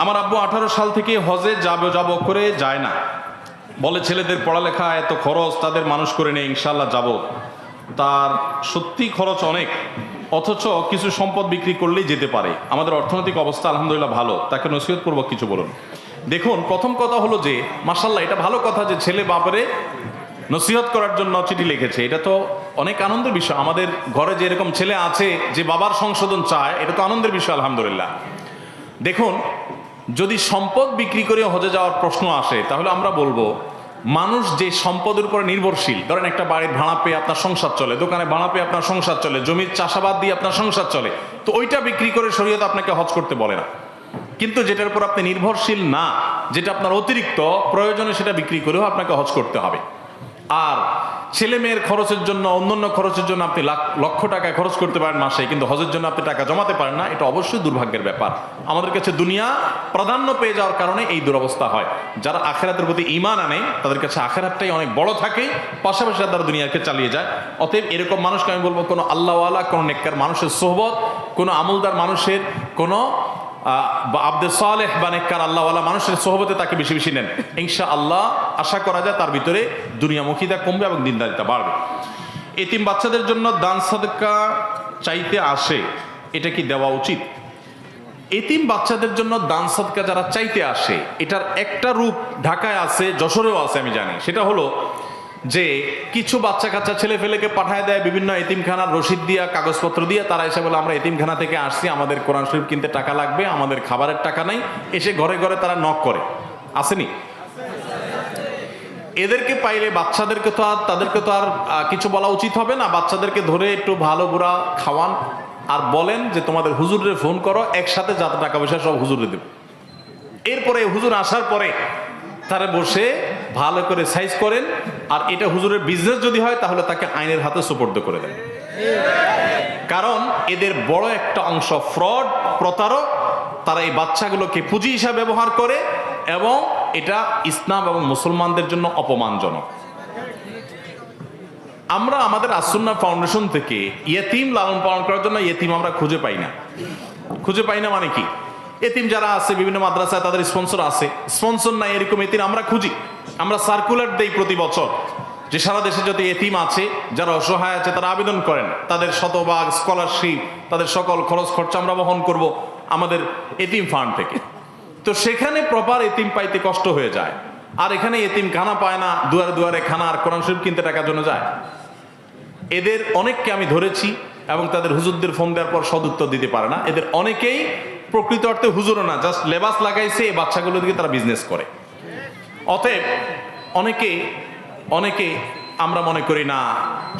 আমার আব্বু 18 সাল থেকে হজে যাব করে যায় না, বলে ছেলেদের পড়ালেখা এত খরচ, তাদের মানুষ করে নেই, ইনশাল্লাহ যাব। তার সত্যি খরচ অনেক, অথচ কিছু সম্পদ বিক্রি করলেই যেতে পারে। আমাদের অর্থনৈতিক অবস্থা আলহামদুলিল্লাহ ভালো, তাকে নসিহতপূর্বক কিছু বলুন। দেখুন, প্রথম কথা হলো যে মাশাআল্লাহ, এটা ভালো কথা যে ছেলে বাপরে নসিহত করার জন্য চিঠি লিখেছে, এটা তো অনেক আনন্দের বিষয়। আমাদের ঘরে যে এরকম ছেলে আছে যে বাবার সংশোধন চায়, এটা তো আনন্দের বিষয় আলহামদুলিল্লাহ। দেখুন, যদি সম্পদ বিক্রি করে হজে যাওয়ার প্রশ্ন আসে, তাহলে আমরা বলবো মানুষ যে সম্পদের উপর নির্ভরশীল, ধরেন একটা বাড়ির ভাড়া পেয়ে আপনার সংসার চলে, দোকানে ভাড়া পেয়ে আপনার সংসার চলে, জমির চাষাবাদ দিয়ে আপনার সংসার চলে, তো ওইটা বিক্রি করে শরীয়ত আপনাকে হজ করতে বলে না। কিন্তু যেটার উপর আপনি নির্ভরশীল না, যেটা আপনার অতিরিক্ত প্রয়োজনে, সেটা বিক্রি করেও আপনাকে হজ করতে হবে। আর ছেলে মেয়ের খরচের জন্য, অন্যান্য খরচের জন্য আপনি লক্ষ টাকা খরচ করতে পারেন মাসে, কিন্তু হজের জন্য আপনি টাকা জমাতে পারেন না, এটা অবশ্যই দুর্ভাগ্যের ব্যাপার। আমাদের কাছে দুনিয়া প্রাধান্য পেয়ে যাওয়ার কারণে এই দুরবস্থা হয়। যারা আখেরাতের প্রতি ঈমান আনে, তাদের কাছে আখেরাতটাই অনেক বড় থাকে, পাশাপাশি তারা দুনিয়াকে চালিয়ে যায়। অতএব এরকম মানুষকে আমি বলবো, কোনো আল্লাহওয়ালা, কোনো নেককার মানুষের সোহবত, কোনো আমলদার মানুষের, কোনো আব্দে সালেহ বা নেককার আল্লাহওয়ালা মানুষের সোহবতে তাকে বেশি বেশি নেন, ইনশাআল্লাহ আশা করা যায় তার ভিতরে দুনিয়ামুখীতা কমবে এবং দিনদারিতা বাড়বে। এতিম বাচ্চাদের জন্য দান সাদকা চাইতে আসে, এটা কি দেওয়া উচিত? এতিম বাচ্চাদের জন্য দান সাদকা যারা চাইতে আসে, এটার একটা রূপ ঢাকায় আছে, যশোরেও আছে, আমি জানি। সেটা হলো যে কিছু বাচ্চা কাচ্চা ছেলে ফেলেকে পাঠায় দেয় বিভিন্ন এতিমখানার রসিদ দিয়া, কাগজপত্র দিয়ে, তারা এসে বলে আমরা এতিমখানা থেকে আসছি, আমাদের কোরআন শরীফ কিনতে টাকা লাগবে, আমাদের খাবারের টাকা নাই। এসে ঘরে ঘরে তারা নক করে, আসেনি? এদেরকে পাইলে বাচ্চাদেরকে তো আর, তাদেরকে তো আর কিছু বলা উচিত হবে না। বাচ্চাদেরকে ধরে একটু ভালো বুড়া খাওয়ান, আর বলেন যে তোমাদের হুজুরে ফোন করো, একসাথে যত টাকা পয়সা সব হুজুরে দেব। এরপরে হুজুর আসার পরে তারা বসে ভালো করে সাইজ করেন, আর এটা হুজুরের বিজনেস যদি হয়, তাহলে তাকে আইনের হাতে সুপর্দ করে দেন। কারণ এদের বড় একটা অংশ ফ্রড, প্রতারক। তারা এই বাচ্চাগুলোকে পুঁজি হিসাবে ব্যবহার করে, এবং এটা ইসলাম এবং মুসলমানদের জন্য অপমানজনক। আমরা আমাদের আসুন্নাহ ফাউন্ডেশন থেকে ইয়েতিম লালন পালন করার জন্য ইয়েতিম আমরা খুঁজে পাই না। খুঁজে পাই না মানে কি? এতিম যারা আছে বিভিন্ন মাদ্রাসায়, তাদের স্পন্সর আছে, স্পন্সর নাই এরকম এতিম আমরা খুঁজি। আমরা সার্কুলার দেই প্রতি বছর যে সারা দেশে যত এতিম আছে, যারা অসহায় আছে, তারা আবেদন করেন, তাদের শতভাগ স্কলারশিপ, তাদের সকল খরচ খরচা আমরা বহন করব আমাদের এতিম ফান্ড থেকে। তো সেখানে প্রপার এতিম পাইতে কষ্ট হয়ে যায়, আর এখানে এতিম খানা পায় না, দুয়ারে দুয়ারে খানা আর কোরআন শরীফ কিনতে টাকার জন্য যায়। এদের অনেককে আমি ধরেছি, এবং তাদের হুজুরদের ফোন দেওয়ার পর সদুত্তর দিতে পারে না। এদের অনেকেই প্রকৃত অর্থে হুজুরও না, জাস্ট লেবাস লাগাইছে, এই বাচ্চাগুলো দিকে তারা বিজনেস করে। অতএব অনেকে আমরা মনে করি না,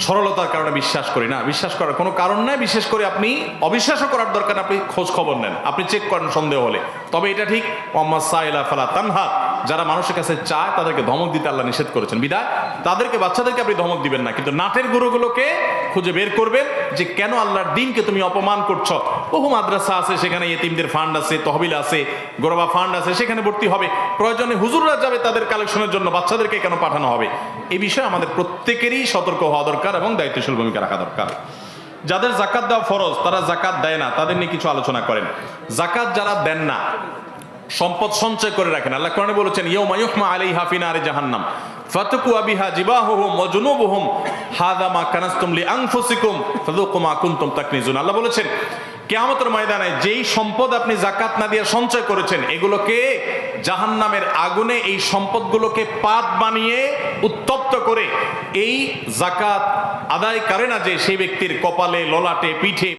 সরলতার কারণে বিশ্বাস করি না। বিশ্বাস করার কোনো কারণ নাই। বিশেষ করে আপনি অবিশ্বাসও করার দরকার, আপনি খোঁজ খবর নেন, আপনি চেক করেন সন্দেহ হলে। তবে এটা ঠিক, ওয়াম্মা সাইলা ফালা তানহার, যারা মানুষের কাছে চায় তাদেরকে ধমক দিতে আল্লাহ নিষেধ করেছেন। বিদায় তাদেরকে, বাচ্চাদেরকে আপনি ধমক দিবেন না, কিন্তু নাটের গুরুগুলোকে খুঁজে বের করবেন যে কেন আল্লাহর দিনকে তুমি অপমান করছো। বহু মাদ্রাসা আছে, সেখানে এতিমদের ফান্ড আছে, তহবিল আছে, গোরবা ফান্ড আছে, সেখানে ভর্তি হবে। প্রয়োজনে হুজুররা যাবে তাদের কালেকশনের জন্য, বাচ্চাদেরকে কেন পাঠানো হবে? এই বিষয়ে আমাদের প্রত্যেকেরই সতর্ক হওয়া দরকার এবং দায়িত্বশীল ভূমিকা রাখা দরকার। যাদের জাকাত দেওয়া ফরজ, তারা জাকাত দেয় না, তাদের নিয়ে কিছু আলোচনা করেন। জাকাত যারা দেন না, সম্পদ সঞ্চয় করে রাখেন, আল্লাহ কোরআনে বলেছেন ইয়াউমা ইউহমা আলাইহা ফি নারি জাহান্নাম ফাতাকু বিহা জিবাহুহুম ওয়া জুনুবুহুম হাযা মা কানাসতুম লিআনফুসিকুম ফাযুকু মা কুনতুম তাকনিজুন। আল্লাহ বলেছেন কিয়ামতের ময়দানে যেই সম্পদ আপনি জাকাত না দিয়ে সঞ্চয় করেছেন, এগুলোকে জাহান্নামের আগুনে, এই সম্পদগুলোকে পাত বানিয়ে উত্তপ্ত করে, এই জাকাত আদায় করে না যে সেই ব্যক্তির কপালে, ললাটে, পিঠে